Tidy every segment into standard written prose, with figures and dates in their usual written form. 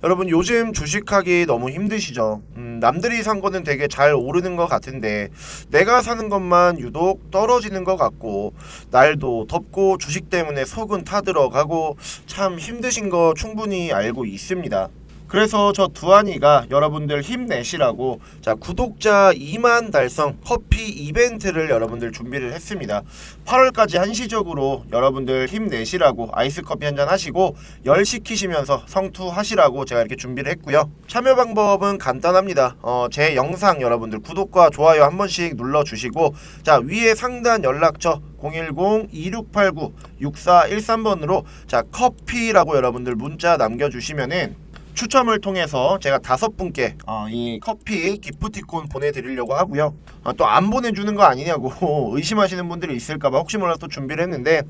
여러분 요즘 주식하기 너무 힘드시죠? 남들이 산 거는 되게 잘 오르는 것 같은데 내가 사는 것만 유독 떨어지는 것 같고 날도 덥고 주식 때문에 속은 타들어가고 참 힘드신 거 충분히 알고 있습니다. 그래서 저 두한이가 여러분들 힘내시라고 구독자 2만 달성 커피 이벤트를 여러분들 준비를 했습니다. 8월까지 한시적으로 여러분들 힘내시라고 아이스 커피 한잔 하시고 열 식히시면서 성투하시라고 제가 이렇게 준비를 했고요. 참여 방법은 간단합니다. 제 영상 여러분들 구독과 좋아요 한 번씩 눌러주시고 위에 상단 연락처 010-2689-6413번으로 커피라고 여러분들 문자 남겨주시면은 추첨을 통해서 제가 5분께 이 커피 기프티콘 보내드리려고 하고요. 또 안 보내주는 거 아니냐고 의심하시는 분들이 있을까봐 혹시 몰라서 또 준비를 했는데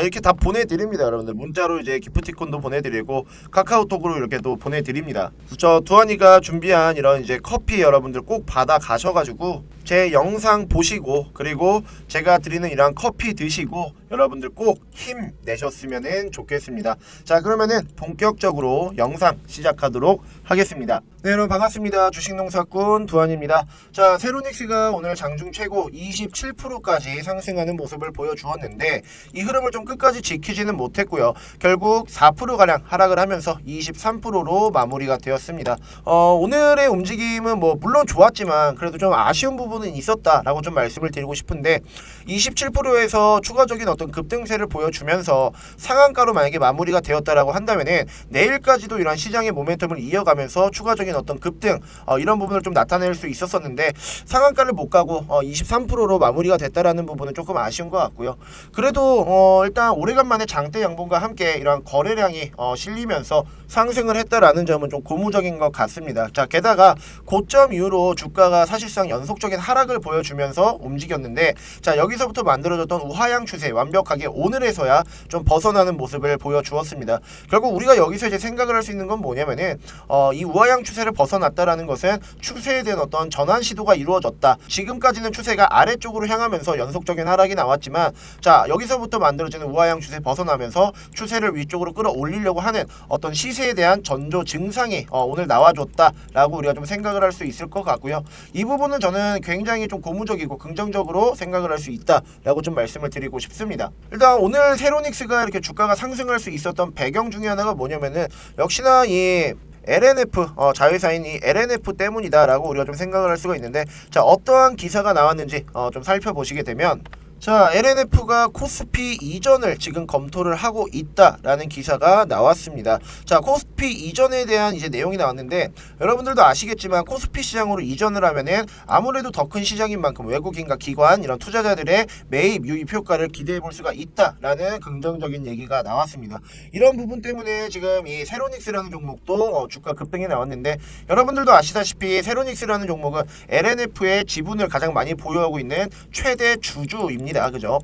이렇게 다 보내드립니다. 여러분들 문자로 이제 기프티콘도 보내드리고 카카오톡으로 이렇게 또 보내드립니다. 저 두한이가 준비한 이런 이제 커피 여러분들 꼭 받아 가셔가지고 제 영상 보시고 그리고 제가 드리는 이런 커피 드시고 여러분들 꼭 힘내셨으면 좋겠습니다. 그러면은 본격적으로 영상 시작하도록 하겠습니다. 네, 여러분 반갑습니다. 주식농사꾼 두한입니다. 세로닉스가 오늘 장중 최고 27%까지 상승하는 모습을 보여주었는데 이 흐름을 좀 끝까지 지키지는 못했고요. 결국 4%가량 하락을 하면서 23%로 마무리가 되었습니다. 오늘의 움직임은 물론 좋았지만 그래도 좀 아쉬운 부분은 있었다라고 좀 말씀을 드리고 싶은데 27%에서 추가적인 어떤 급등세를 보여주면서 상한가로 만약에 마무리가 되었다라고 한다면은 내일까지도 이러한 시장의 모멘텀을 이어가면서 추가적인 어떤 급등 이런 부분을 좀 나타낼 수 있었었는데 상한가를 못 가고 23%로 마무리가 됐다라는 부분은 조금 아쉬운 것 같고요. 그래도 일단 오래간만에 장대 양봉과 함께 이러한 거래량이 실리면서 상승을 했다라는 점은 좀 고무적인 것 같습니다. 게다가 고점 이후로 주가가 사실상 연속적인 하락을 보여주면서 움직였는데 여기서부터 만들어졌던 우하향 추세 완벽하게 오늘에서야 좀 벗어나는 모습을 보여주었습니다. 결국 우리가 여기서 이제 생각을 할 수 있는 건 뭐냐면은 이 우하향 추세를 벗어났다라는 것은 추세에 대한 어떤 전환 시도가 이루어졌다. 지금까지는 추세가 아래쪽으로 향하면서 연속적인 하락이 나왔지만 여기서부터 만들어지는 우하향 추세 벗어나면서 추세를 위쪽으로 끌어올리려고 하는 어떤 시세에 대한 전조 증상이 오늘 나와줬다라고 우리가 좀 생각을 할 수 있을 것 같고요. 이 부분은 저는 굉장히 좀 고무적이고 긍정적으로 생각을 할 수 있다라고 좀 말씀을 드리고 싶습니다. 일단 오늘 세로닉스가 이렇게 주가가 상승할 수 있었던 배경 중에 하나가 뭐냐면은 역시나 이 LNF 자회사인 이 LNF 때문이다라고 우리가 좀 생각을 할 수가 있는데 어떠한 기사가 나왔는지 좀 살펴보시게 되면 LNF가 코스피 이전을 지금 검토를 하고 있다라는 기사가 나왔습니다. 코스피 이전에 대한 이제 내용이 나왔는데 여러분들도 아시겠지만 코스피 시장으로 이전을 하면은 아무래도 더 큰 시장인 만큼 외국인과 기관 이런 투자자들의 매입 유입 효과를 기대해 볼 수가 있다라는 긍정적인 얘기가 나왔습니다. 이런 부분 때문에 지금 이 세로닉스라는 종목도 주가 급등이 나왔는데 여러분들도 아시다시피 세로닉스라는 종목은 LNF의 지분을 가장 많이 보유하고 있는 최대 주주입니다. 그죠?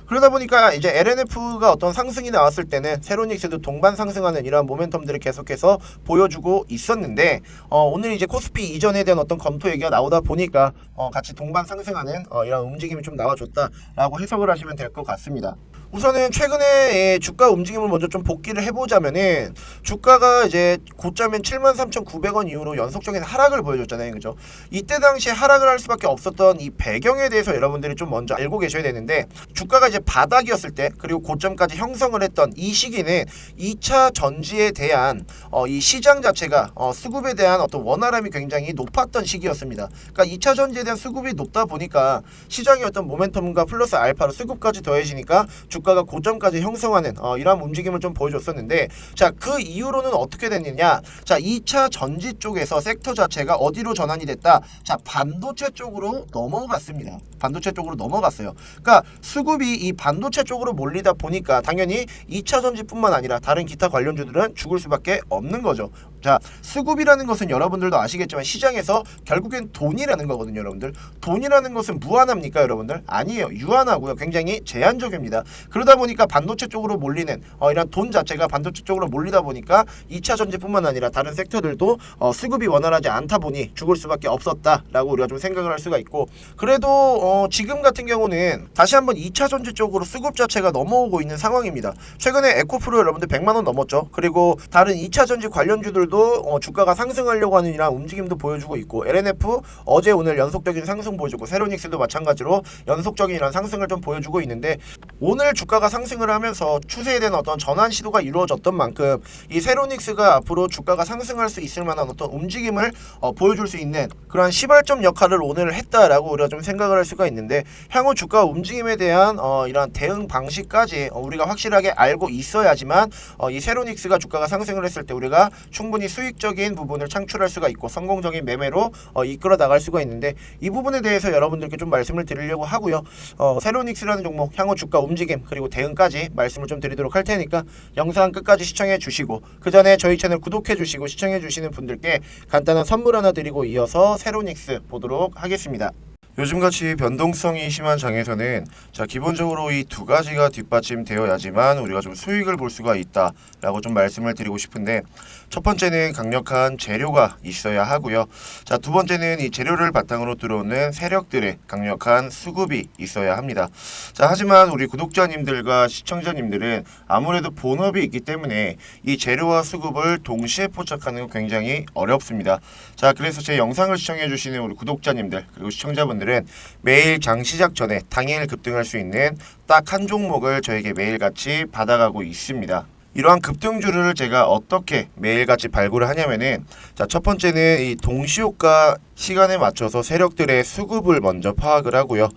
그러다 보니까 이제 LNF가 어떤 상승이 나왔을 때는 세로닉스도 동반 상승하는 이러한 모멘텀들을 계속해서 보여주고 있었는데 오늘 이제 코스피 이전에 대한 어떤 검토 얘기가 나오다 보니까 같이 동반 상승하는 이런 움직임이 좀 나와줬다라고 해석을 하시면 될 것 같습니다. 우선은 최근에 주가 움직임을 먼저 좀 복기를 해보자면은 주가가 이제 고점인 73,900원 이후로 연속적인 하락을 보여줬잖아요. 그죠? 이때 당시에 하락을 할 수밖에 없었던 이 배경에 대해서 여러분들이 좀 먼저 알고 계셔야 되는데 주가가 이제 바닥이었을 때 그리고 고점까지 형성을 했던 이 시기는 2차 전지에 대한 이 시장 자체가 수급에 대한 어떤 원활함이 굉장히 높았던 시기였습니다. 그러니까 2차 전지에 대한 수급이 높다 보니까 시장의 어떤 모멘텀과 플러스 알파로 수급까지 더해지니까 주가가 고점까지 형성하는 이러한 움직임을 좀 보여줬었는데 그 이후로는 어떻게 됐느냐 2차 전지 쪽에서 섹터 자체가 어디로 전환이 됐다 반도체 쪽으로 넘어갔습니다. 반도체 쪽으로 넘어갔어요. 그러니까 수급이 이 반도체 쪽으로 몰리다 보니까 당연히 2차 전지뿐만 아니라 다른 기타 관련주들은 죽을 수밖에 없는 거죠. 수급이라는 것은 여러분들도 아시겠지만 시장에서 결국엔 돈이라는 거거든요. 여러분들 돈이라는 것은 무한합니까 여러분들? 아니에요. 유한하고요. 굉장히 제한적입니다. 그러다 보니까 반도체 쪽으로 몰리는 이런 돈 자체가 반도체 쪽으로 몰리다 보니까 2차 전지뿐만 아니라 다른 섹터들도 수급이 원활하지 않다 보니 죽을 수밖에 없었다라고 우리가 좀 생각을 할 수가 있고 그래도 지금 같은 경우는 다시 한번 2차 전지 쪽으로 수급 자체가 넘어오고 있는 상황입니다. 최근에 에코프로 여러분들 100만원 넘었죠. 그리고 다른 2차 전지 관련주들도 종목들도 주가가 상승하려고 하는 이런 움직임도 보여주고 있고, LNF 어제 오늘 연속적인 상승 보여주고, 세로닉스도 마찬가지로 연속적인 이런 상승을 좀 보여주고 있는데, 오늘 주가가 상승을 하면서 추세에 대한 어떤 전환 시도가 이루어졌던 만큼 이 세로닉스가 앞으로 주가가 상승할 수 있을 만한 어떤 움직임을 보여줄 수 있는 그러한 시발점 역할을 오늘 했다라고 우리가 좀 생각을 할 수가 있는데, 향후 주가 움직임에 대한 이러한 대응 방식까지 우리가 확실하게 알고 있어야지만 이 세로닉스가 주가가 상승을 했을 때 우리가 충분히 수익적인 부분을 창출할 수가 있고 성공적인 매매로 이끌어 나갈 수가 있는데, 이 부분에 대해서 여러분들께 좀 말씀을 드리려고 하고요. 세로닉스라는 종목 향후 주가 움직임 그리고 대응까지 말씀을 좀 드리도록 할 테니까 영상 끝까지 시청해 주시고, 그 전에 저희 채널 구독해 주시고 시청해 주시는 분들께 간단한 선물 하나 드리고 이어서 세로닉스 보도록 하겠습니다. 요즘같이 변동성이 심한 장에서는 기본적으로 이 두 가지가 뒷받침되어야지만 우리가 좀 수익을 볼 수가 있다라고 좀 말씀을 드리고 싶은데, 첫 번째는 강력한 재료가 있어야 하고요. 두 번째는 이 재료를 바탕으로 들어오는 세력들의 강력한 수급이 있어야 합니다. 하지만 우리 구독자님들과 시청자님들은 아무래도 본업이 있기 때문에 이 재료와 수급을 동시에 포착하는 건 굉장히 어렵습니다. 그래서 제 영상을 시청해 주시는 우리 구독자님들 그리고 시청자분들은 매일 장 시작 전에 당일 급등할 수 있는 딱 한 종목을 저에게 매일같이 받아가고 있습니다. 이러한 급등주를 제가 어떻게 매일같이 발굴을 하냐면은, 첫 번째는 이 동시효과 시간에 맞춰서 세력들의 수급을 먼저 파악을 하고요.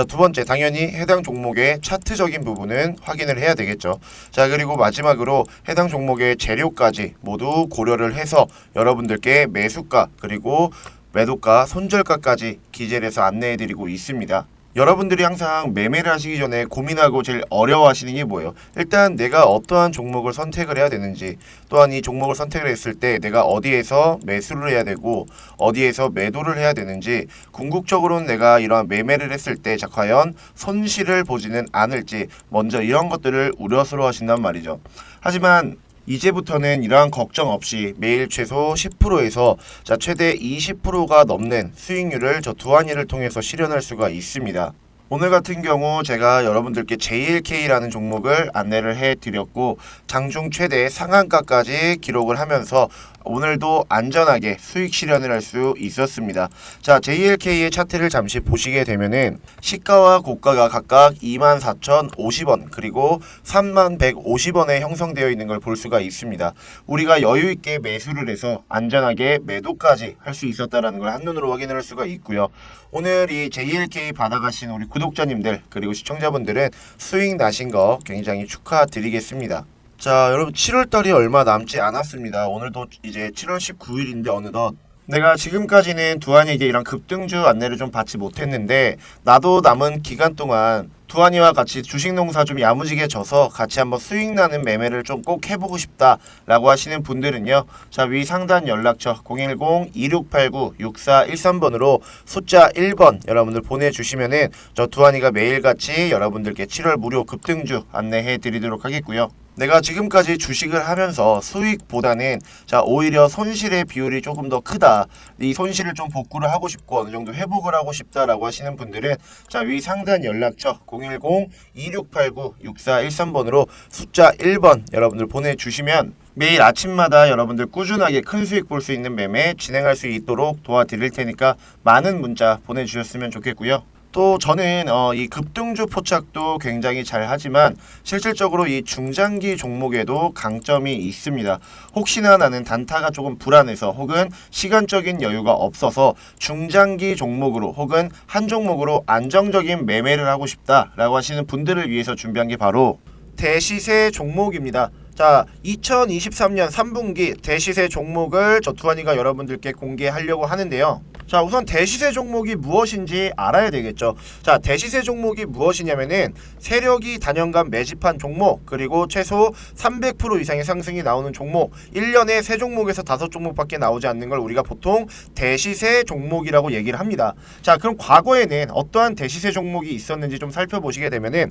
두 번째, 당연히 해당 종목의 차트적인 부분은 확인을 해야 되겠죠. 그리고 마지막으로 해당 종목의 재료까지 모두 고려를 해서 여러분들께 매수가 그리고 매도가, 손절가까지 기재를 해서 안내해드리고 있습니다. 여러분들이 항상 매매를 하시기 전에 고민하고 제일 어려워하시는 게 뭐예요? 일단 내가 어떠한 종목을 선택을 해야 되는지, 또한 이 종목을 선택을 했을 때 내가 어디에서 매수를 해야 되고 어디에서 매도를 해야 되는지, 궁극적으로는 내가 이러한 매매를 했을 때 과연 손실을 보지는 않을지 먼저 이런 것들을 우려스러워 하신단 말이죠. 하지만 이제부터는 이러한 걱정 없이 매일 최소 10%에서 최대 20%가 넘는 수익률을 저 두한이를 통해서 실현할 수가 있습니다. 오늘 같은 경우 제가 여러분들께 JLK라는 종목을 안내를 해드렸고, 장중 최대 상한가까지 기록을 하면서 오늘도 안전하게 수익 실현을 할 수 있었습니다. JLK의 차트를 잠시 보시게 되면은 시가와 고가가 각각 24,050원 그리고 3150원에 형성되어 있는 걸 볼 수가 있습니다. 우리가 여유 있게 매수를 해서 안전하게 매도까지 할 수 있었다라는 걸 한눈으로 확인을 할 수가 있고요. 오늘 이 JLK 받아가신 우리 구독자님들 그리고 시청자분들은 수익 나신 거 굉장히 축하드리겠습니다. 여러분, 7월달이 얼마 남지 않았습니다. 오늘도 이제 7월 19일인데 어느덧 내가 지금까지는 두한이에게 이런 급등주 안내를 좀 받지 못했는데, 나도 남은 기간 동안 두한이와 같이 주식 농사 좀 야무지게 져서 같이 한번 수익 나는 매매를 좀 꼭 해보고 싶다 라고 하시는 분들은요, 위 상단 연락처 010-2689-6413번으로 숫자 1번 여러분들 보내주시면은 저 두한이가 매일같이 여러분들께 7월 무료 급등주 안내해 드리도록 하겠고요. 내가 지금까지 주식을 하면서 수익보다는 오히려 손실의 비율이 조금 더 크다, 이 손실을 좀 복구를 하고 싶고 어느 정도 회복을 하고 싶다라고 하시는 분들은 위 상단 연락처 010-2689-6413번으로 숫자 1번 여러분들 보내주시면 매일 아침마다 여러분들 꾸준하게 큰 수익 볼 수 있는 매매 진행할 수 있도록 도와드릴 테니까 많은 문자 보내주셨으면 좋겠고요. 또 저는 이 급등주 포착도 굉장히 잘 하지만 실질적으로 이 중장기 종목에도 강점이 있습니다. 혹시나 나는 단타가 조금 불안해서 혹은 시간적인 여유가 없어서 중장기 종목으로 혹은 한 종목으로 안정적인 매매를 하고 싶다라고 하시는 분들을 위해서 준비한 게 바로 대시세 종목입니다. 2023년 3분기 대시세 종목을 저 두한이가 여러분들께 공개하려고 하는데요. 우선 대시세 종목이 무엇인지 알아야 되겠죠. 대시세 종목이 무엇이냐면은 세력이 단연간 매집한 종목, 그리고 최소 300% 이상의 상승이 나오는 종목, 1년에 3종목에서 5종목밖에 나오지 않는 걸 우리가 보통 대시세 종목이라고 얘기를 합니다. 그럼 과거에는 어떠한 대시세 종목이 있었는지 좀 살펴보시게 되면은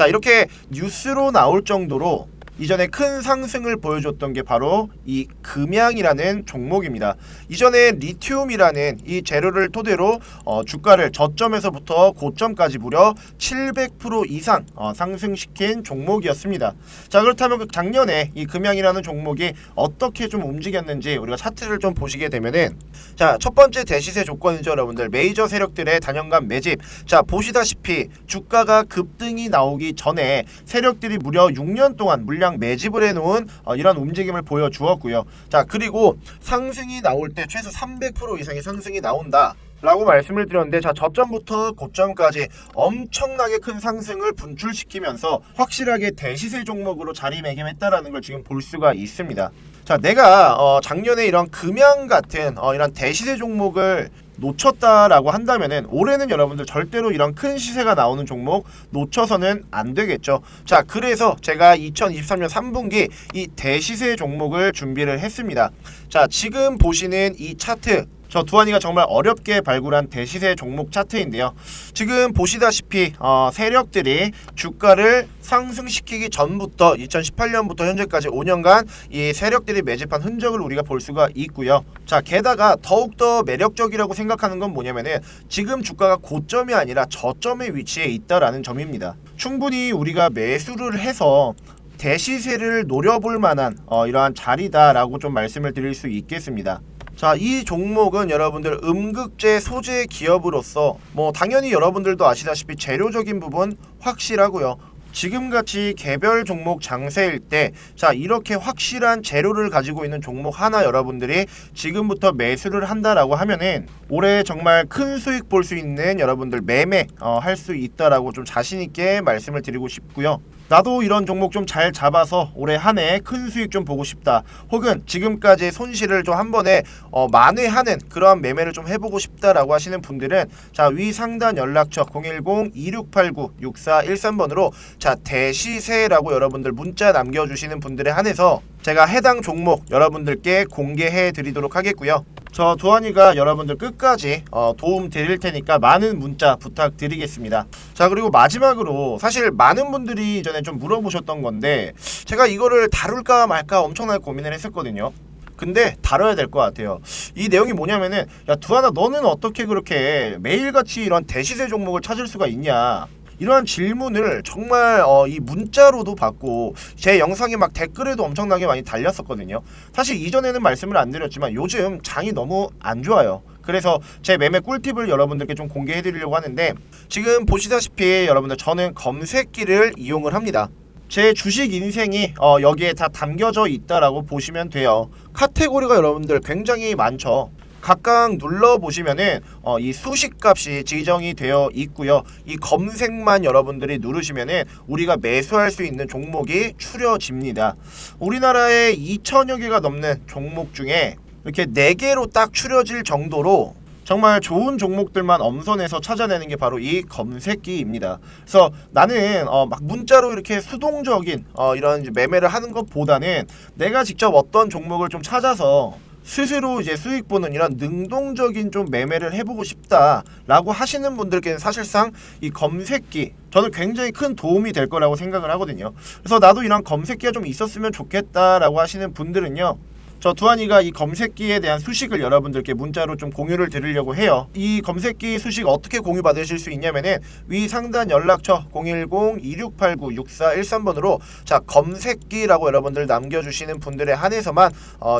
이렇게 뉴스로 나올 정도로 이전에 큰 상승을 보여줬던 게 바로 이 금양이라는 종목입니다. 이전에 리튬이라는 이 재료를 토대로 주가를 저점에서부터 고점까지 무려 700% 이상 상승시킨 종목이었습니다. 자, 그렇다면 그 작년에 이 금양이라는 종목이 어떻게 좀 움직였는지 우리가 차트를 좀 보시게 되면은, 자, 첫 번째 대시세 조건이죠, 여러분들. 메이저 세력들의 단연간 매집. 자, 보시다시피 주가가 급등이 나오기 전에 세력들이 무려 6년 동안 물량 매집을 해놓은 이런 움직임을 보여주었고요. 자, 그리고 상승이 나올 때 최소 300% 이상의 상승이 나온다 라고 말씀을 드렸는데, 자, 저점부터 고점까지 엄청나게 큰 상승을 분출시키면서 확실하게 대시세 종목으로 자리매김했다라는 걸 지금 볼 수가 있습니다. 자, 내가 작년에 이런 금양 같은 이런 대시세 종목을 놓쳤다라고 한다면은 올해는 여러분들 절대로 이런 큰 시세가 나오는 종목 놓쳐서는 안 되겠죠. 자, 그래서 제가 2023년 3분기 이 대시세 종목을 준비를 했습니다. 자, 지금 보시는 이 차트, 저 두한이가 정말 어렵게 발굴한 대시세 종목 차트인데요. 지금 보시다시피 세력들이 주가를 상승시키기 전부터 2018년부터 현재까지 5년간 이 세력들이 매집한 흔적을 우리가 볼 수가 있고요. 자, 게다가 더욱더 매력적이라고 생각하는 건 뭐냐면은 지금 주가가 고점이 아니라 저점의 위치에 있다라는 점입니다. 충분히 우리가 매수를 해서 대시세를 노려볼 만한 이러한 자리다라고 좀 말씀을 드릴 수 있겠습니다. 자, 이 종목은 여러분들 음극재 소재 기업으로서 당연히 여러분들도 아시다시피 재료적인 부분 확실하고요. 지금같이 개별 종목 장세일 때, 자, 이렇게 확실한 재료를 가지고 있는 종목 하나 여러분들이 지금부터 매수를 한다라고 하면은 올해 정말 큰 수익 볼 수 있는 여러분들 매매 할 수 있다라고 좀 자신 있게 말씀을 드리고 싶고요. 나도 이런 종목 좀 잘 잡아서 올해 한 해 큰 수익 좀 보고 싶다, 혹은 지금까지 손실을 좀 한 번에 만회하는 그러한 매매를 좀 해보고 싶다라고 하시는 분들은, 자, 위 상단 연락처 010-2689-6413번으로 자, 대시세라고 여러분들 문자 남겨주시는 분들에 한해서 제가 해당 종목 여러분들께 공개해 드리도록 하겠고요. 저 두한이가 여러분들 끝까지 도움 드릴 테니까 많은 문자 부탁드리겠습니다. 자, 그리고 마지막으로 사실 많은 분들이 이전에 좀 물어보셨던 건데, 제가 이거를 다룰까 말까 엄청나게 고민을 했었거든요. 근데 다뤄야 될 것 같아요. 이 내용이 뭐냐면은, 야, 두한아, 너는 어떻게 그렇게 매일같이 이런 대시세 종목을 찾을 수가 있냐, 이러한 질문을 정말 이 문자로도 받고 제 영상에 막 댓글에도 엄청나게 많이 달렸었거든요. 사실 이전에는 말씀을 안 드렸지만 요즘 장이 너무 안 좋아요. 그래서 제 매매 꿀팁을 여러분들께 좀 공개해 드리려고 하는데, 지금 보시다시피 여러분들 저는 검색기를 이용을 합니다. 제 주식 인생이 여기에 다 담겨져 있다라고 보시면 돼요. 카테고리가 여러분들 굉장히 많죠. 각각 눌러보시면은 이 수식값이 지정이 되어 있고요. 이 검색만 여러분들이 누르시면은 우리가 매수할 수 있는 종목이 추려집니다. 우리나라에 2천여 개가 넘는 종목 중에 이렇게 4개로 딱 추려질 정도로 정말 좋은 종목들만 엄선해서 찾아내는 게 바로 이 검색기입니다. 그래서 나는 막 문자로 이렇게 수동적인 이런 이제 매매를 하는 것보다는 내가 직접 어떤 종목을 좀 찾아서 스스로 이제 수익 보는 이런 능동적인 좀 매매를 해보고 싶다라고 하시는 분들께는 사실상 이 검색기 저는 굉장히 큰 도움이 될 거라고 생각을 하거든요. 그래서 나도 이런 검색기가 좀 있었으면 좋겠다라고 하시는 분들은요, 저 두한이가 이 검색기에 대한 수식을 여러분들께 문자로 좀 공유를 드리려고 해요. 이 검색기 수식 어떻게 공유 받으실 수 있냐면은 위 상단 연락처 010-2689-6413번으로 자, 검색기라고 여러분들 남겨주시는 분들에 한해서만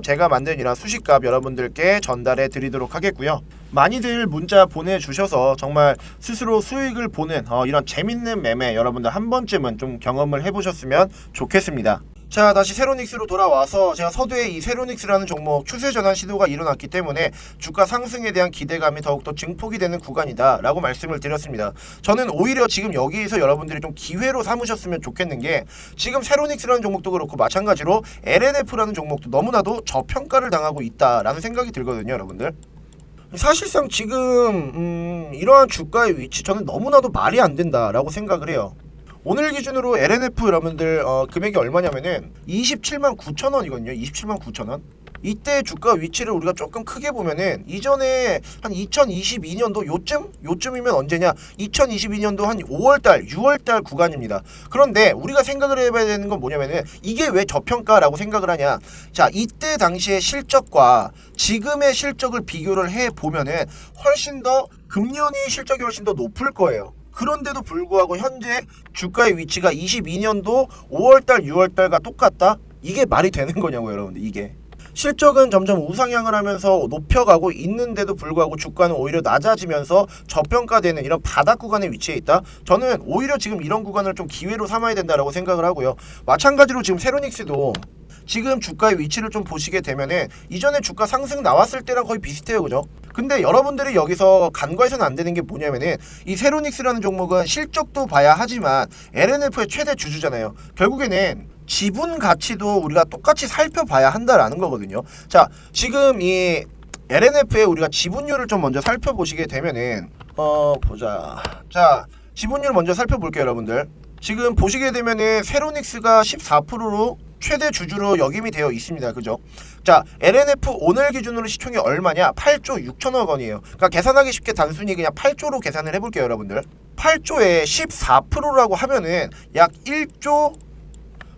제가 만든 이런 수식값 여러분들께 전달해 드리도록 하겠고요. 많이들 문자 보내주셔서 정말 스스로 수익을 보는 이런 재밌는 매매 여러분들 한 번쯤은 좀 경험을 해보셨으면 좋겠습니다. 자, 다시 세로닉스로 돌아와서 제가 서두에 이 세로닉스라는 종목 추세 전환 시도가 일어났기 때문에 주가 상승에 대한 기대감이 더욱더 증폭이 되는 구간이다 라고 말씀을 드렸습니다. 저는 오히려 지금 여기에서 여러분들이 좀 기회로 삼으셨으면 좋겠는 게, 지금 세로닉스라는 종목도 그렇고 마찬가지로 LNF라는 종목도 너무나도 저평가를 당하고 있다라는 생각이 들거든요, 여러분들. 사실상 지금 이러한 주가의 위치 저는 너무나도 말이 안 된다라고 생각을 해요. 오늘 기준으로 LNF 여러분들 금액이 얼마냐면은 279,000원이거든요. 279,000원. 이때 주가 위치를 우리가 조금 크게 보면은 이전에 한 2022년도 요쯤이면 언제냐? 2022년도 한 5월달, 6월달 구간입니다. 그런데 우리가 생각을 해봐야 되는 건 뭐냐면은 이게 왜 저평가라고 생각을 하냐? 자, 이때 당시의 실적과 지금의 실적을 비교를 해 보면은 훨씬 더 금년의 실적이 훨씬 더 높을 거예요. 그런데도 불구하고 현재 주가의 위치가 22년도 5월달, 6월달과 똑같다? 이게 말이 되는 거냐고요, 여러분들. 이게 실적은 점점 우상향을 하면서 높여가고 있는데도 불구하고 주가는 오히려 낮아지면서 저평가되는 이런 바닥 구간에 위치해 있다. 저는 오히려 지금 이런 구간을 좀 기회로 삼아야 된다라고 생각을 하고요. 마찬가지로 지금 세로닉스도 지금 주가의 위치를 좀 보시게 되면은 이전에 주가 상승 나왔을 때랑 거의 비슷해요, 그죠? 근데 여러분들이 여기서 간과해서는 안 되는 게 뭐냐면은 이 세로닉스라는 종목은 실적도 봐야 하지만 LNF의 최대 주주잖아요. 결국에는 지분 가치도 우리가 똑같이 살펴봐야 한다라는 거거든요. 자, 지금 이 LNF의 우리가 지분율을 좀 먼저 살펴보시게 되면은 보자. 자, 지분율 먼저 살펴볼게요, 여러분들. 지금 보시게 되면은 세로닉스가 14%로 최대 주주로 역임이 되어 있습니다. 그죠? 자, LNF 오늘 기준으로 시총이 얼마냐? 8조 6천억 원이에요. 그러니까 계산하기 쉽게 단순히 그냥 8조로 계산을 해볼게요, 여러분들. 8조에 14%라고 하면은 약 1조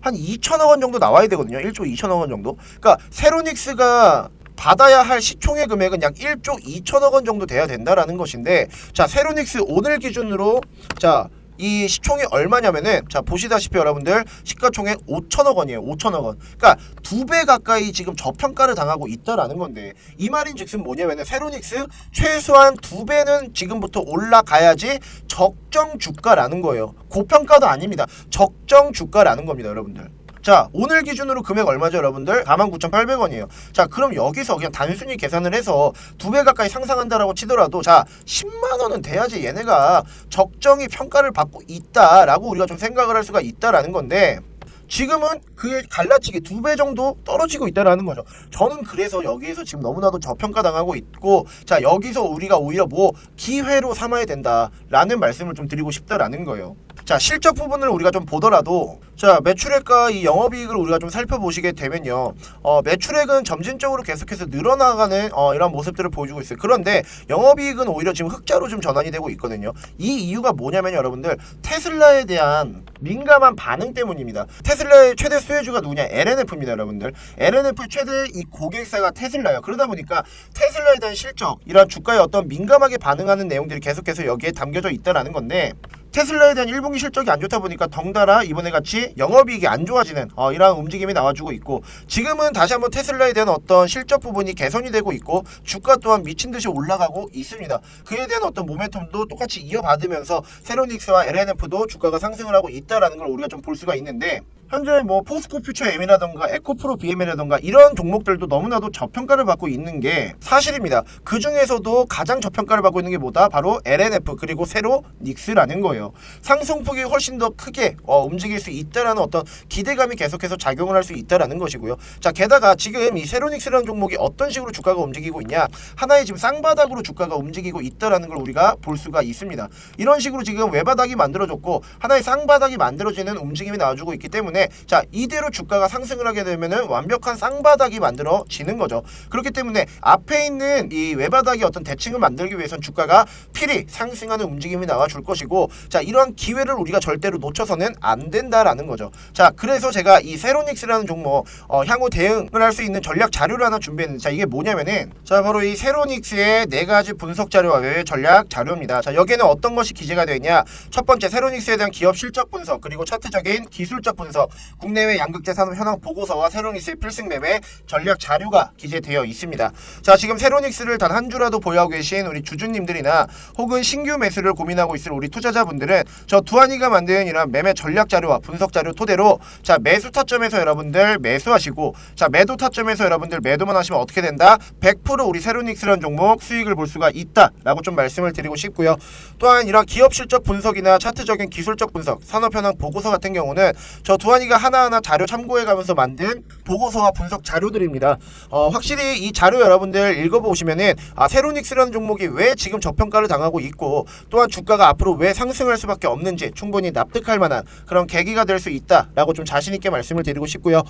한 2천억 원 정도 나와야 되거든요. 1조 2천억 원 정도. 그러니까 세로닉스가 받아야 할 시총의 금액은 약 1조 2천억 원 정도 돼야 된다라는 것인데, 자, 세로닉스 오늘 기준으로 자, 이 시총이 얼마냐면은 자, 보시다시피 여러분들 시가총액 5천억 원이에요. 5천억 원. 그러니까 2배 가까이 지금 저평가를 당하고 있다라는 건데, 이 말인 즉슨 뭐냐면은 세로닉스 최소한 2배는 지금부터 올라가야지 적정 주가라는 거예요. 고평가도 아닙니다. 적정 주가라는 겁니다, 여러분들. 자, 오늘 기준으로 금액 얼마죠, 여러분들? 49,800원이에요. 자, 그럼 여기서 그냥 단순히 계산을 해서 2배 가까이 상승한다라고 치더라도 자, 10만원은 돼야지 얘네가 적정히 평가를 받고 있다라고 우리가 좀 생각을 할 수가 있다라는 건데, 지금은 그에 갈라치기 2배 정도 떨어지고 있다라는 거죠. 저는 그래서 여기에서 지금 너무나도 저평가당하고 있고, 자, 여기서 우리가 오히려 뭐 기회로 삼아야 된다라는 말씀을 좀 드리고 싶다라는 거예요. 자, 실적 부분을 우리가 좀 보더라도 자, 매출액과 이 영업이익을 우리가 좀 살펴보시게 되면요, 매출액은 점진적으로 계속해서 늘어나가는 이런 모습들을 보여주고 있어요. 그런데 영업이익은 오히려 지금 흑자로 좀 전환이 되고 있거든요. 이 이유가 뭐냐면 여러분들, 테슬라에 대한 민감한 반응 때문입니다. 테슬라의 최대 수혜주가 누구냐? LNF입니다, 여러분들. LNF 최대 이 고객사가 테슬라예요. 그러다 보니까 테슬라에 대한 실적, 이런 주가에 어떤 민감하게 반응하는 내용들이 계속해서 여기에 담겨져 있다라는 건데, 테슬라에 대한 1분기 실적이 안 좋다 보니까 덩달아 이번에 같이 영업이익이 안 좋아지는 이러한 움직임이 나와주고 있고, 지금은 다시 한번 테슬라에 대한 어떤 실적 부분이 개선이 되고 있고 주가 또한 미친듯이 올라가고 있습니다. 그에 대한 어떤 모멘텀도 똑같이 이어받으면서 세로닉스와 LNF도 주가가 상승을 하고 있다라는 걸 우리가 좀 볼 수가 있는데, 현재 뭐 포스코 퓨처 M이라던가 에코프로 BM이라던가 이런 종목들도 너무나도 저평가를 받고 있는 게 사실입니다. 그 중에서도 가장 저평가를 받고 있는 게 뭐다? 바로 LNF 그리고 세로닉스라는 거예요. 상승폭이 훨씬 더 크게 움직일 수 있다라는 어떤 기대감이 계속해서 작용을 할 수 있다라는 것이고요. 자, 게다가 지금 이 세로닉스라는 종목이 어떤 식으로 주가가 움직이고 있냐? 하나의 지금 쌍바닥으로 주가가 움직이고 있다라는 걸 우리가 볼 수가 있습니다. 이런 식으로 지금 외바닥이 만들어졌고 하나의 쌍바닥이 만들어지는 움직임이 나와주고 있기 때문에, 자, 이대로 주가가 상승을 하게 되면은 완벽한 쌍바닥이 만들어지는 거죠. 그렇기 때문에 앞에 있는 이 외바닥의 어떤 대칭을 만들기 위해선 주가가 필히 상승하는 움직임이 나와줄 것이고, 자, 이러한 기회를 우리가 절대로 놓쳐서는 안 된다라는 거죠. 자, 그래서 제가 이 세로닉스라는 종목 향후 대응을 할 수 있는 전략 자료를 하나 준비했는데, 자, 이게 뭐냐면은 자, 바로 이 세로닉스의 4가지 분석 자료와 외 전략 자료입니다. 자, 여기에는 어떤 것이 기재가 되어 있냐? 첫 번째, 세로닉스에 대한 기업 실적 분석, 그리고 차트적인 기술적 분석, 국내외 양극재 산업 현황 보고서와 세로닉스의 필승 매매 전략 자료가 기재되어 있습니다. 자, 지금 세로닉스를 단 한 주라도 보유하고 계신 우리 주주님들이나 혹은 신규 매수를 고민하고 있을 우리 투자자분들은 저 두한이가 만든 이런 매매 전략 자료와 분석 자료 토대로 자, 매수 타점에서 여러분들 매수하시고, 자, 매도 타점에서 여러분들 매도만 하시면 어떻게 된다? 100% 우리 세로닉스라는 종목 수익을 볼 수가 있다라고 좀 말씀을 드리고 싶고요. 또한 이런 기업 실적 분석이나 차트적인 기술적 분석, 산업 현황 보고서 같은 경우는 저 두한이 두한이가 하나하나 자료 참고해가면서 만든 보고서와 분석 자료들입니다. 확실히 이 자료 여러분들 읽어보시면은 세로닉스라는 종목이 왜 지금 저평가를 당하고 있고 또한 주가가 앞으로 왜 상승할 수밖에 없는지 충분히 납득할 만한 그런 계기가 될 수 있다라고 좀 자신있게 말씀을 드리고 싶고요.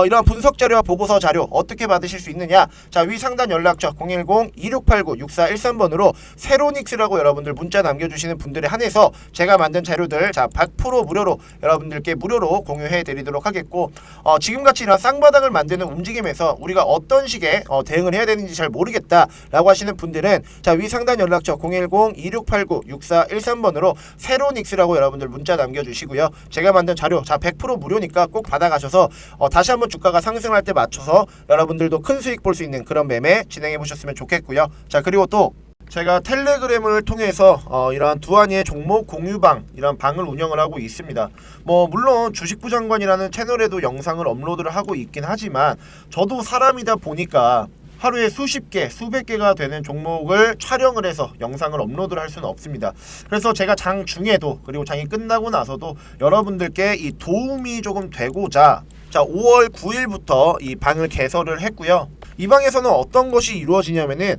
이러한 분석 자료와 보고서 자료 어떻게 받으실 수 있느냐, 자, 위 상단 연락처 010-2689-6413번으로 세로닉스라고 여러분들 문자 남겨주시는 분들에 한해서 제가 만든 자료들 100% 무료로 여러분들께 무료로 공유해 드리도록 하겠고, 지금같이 이런 쌍바닥을 만드는 움직임에서 우리가 어떤 식의 대응을 해야 되는지 잘 모르겠다 라고 하시는 분들은 위 상단 연락처 010-2689-6413번으로 세로닉스라고 여러분들 문자 남겨주시고요. 제가 만든 자료 100% 무료니까 꼭 받아가셔서 다시 한번 주가가 상승할 때 맞춰서 여러분들도 큰 수익 볼 수 있는 그런 매매 진행해 보셨으면 좋겠고요. 자, 그리고 또 제가 텔레그램을 통해서 이러한 두한이의 종목 공유방, 이런 방을 운영을 하고 있습니다. 물론 주식부 장관이라는 채널에도 영상을 업로드를 하고 있긴 하지만 저도 사람이다 보니까 하루에 수십 개, 수백 개가 되는 종목을 촬영을 해서 영상을 업로드를 할 수는 없습니다. 그래서 제가 장 중에도 그리고 장이 끝나고 나서도 여러분들께 이 도움이 조금 되고자 5월 9일부터 이 방을 개설을 했고요. 이 방에서는 어떤 것이 이루어지냐면은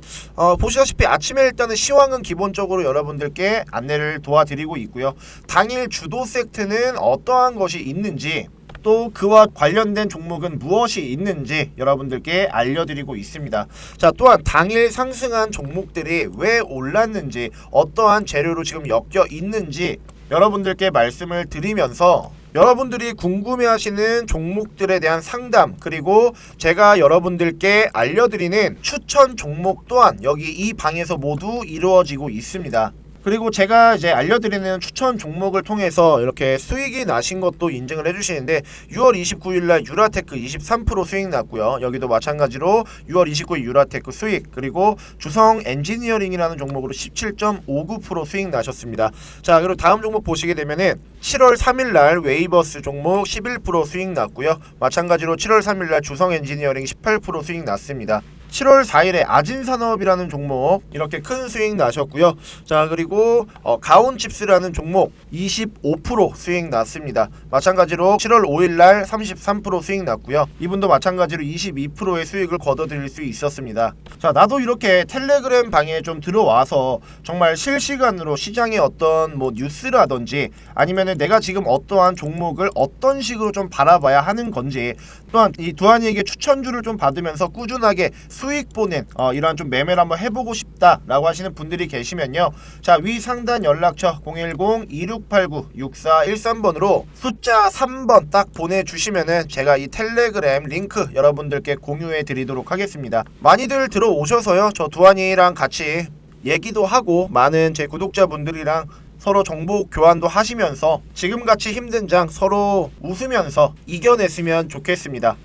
보시다시피 아침에 일단은 시황은 기본적으로 여러분들께 안내를 도와드리고 있고요. 당일 주도 세트는 어떠한 것이 있는지, 또 그와 관련된 종목은 무엇이 있는지 여러분들께 알려드리고 있습니다. 자, 또한 당일 상승한 종목들이 왜 올랐는지, 어떠한 재료로 지금 엮여 있는지 여러분들께 말씀을 드리면서 여러분들이 궁금해하시는 종목들에 대한 상담, 그리고 제가 여러분들께 알려드리는 추천 종목 또한 여기 이 방에서 모두 이루어지고 있습니다. 그리고 제가 이제 알려드리는 추천 종목을 통해서 이렇게 수익이 나신 것도 인증을 해주시는데 6월 29일날 유라테크 23% 수익 났고요. 여기도 마찬가지로 6월 29일 유라테크 수익, 그리고 주성 엔지니어링이라는 종목으로 17.59% 수익 나셨습니다. 자, 그리고 다음 종목 보시게 되면은 7월 3일날 웨이버스 종목 11% 수익 났고요. 마찬가지로 7월 3일날 주성 엔지니어링 18% 수익 났습니다. 7월 4일에 아진산업이라는 종목 이렇게 큰 수익 나셨고요. 자, 그리고 가온칩스라는 종목 25% 수익 났습니다. 마찬가지로 7월 5일날 33% 수익 났고요. 이분도 마찬가지로 22%의 수익을 거둬들일 수 있었습니다. 자, 나도 이렇게 텔레그램 방에 좀 들어와서 정말 실시간으로 시장의 어떤 뉴스라든지 아니면은 내가 지금 어떠한 종목을 어떤 식으로 좀 바라봐야 하는 건지, 또한 이 두한이에게 추천주를 좀 받으면서 꾸준하게 수익 보는 이러한 좀 매매를 한번 해보고 싶다라고 하시는 분들이 계시면요. 자, 위 상단 연락처 010-2689-6413번으로 숫자 3번 딱 보내주시면은 제가 이 텔레그램 링크 여러분들께 공유해 드리도록 하겠습니다. 많이들 들어오셔서요. 저 두한이랑 같이 얘기도 하고 많은 제 구독자분들이랑 서로 정보 교환도 하시면서 지금같이 힘든 장 서로 웃으면서 이겨냈으면 좋겠습니다.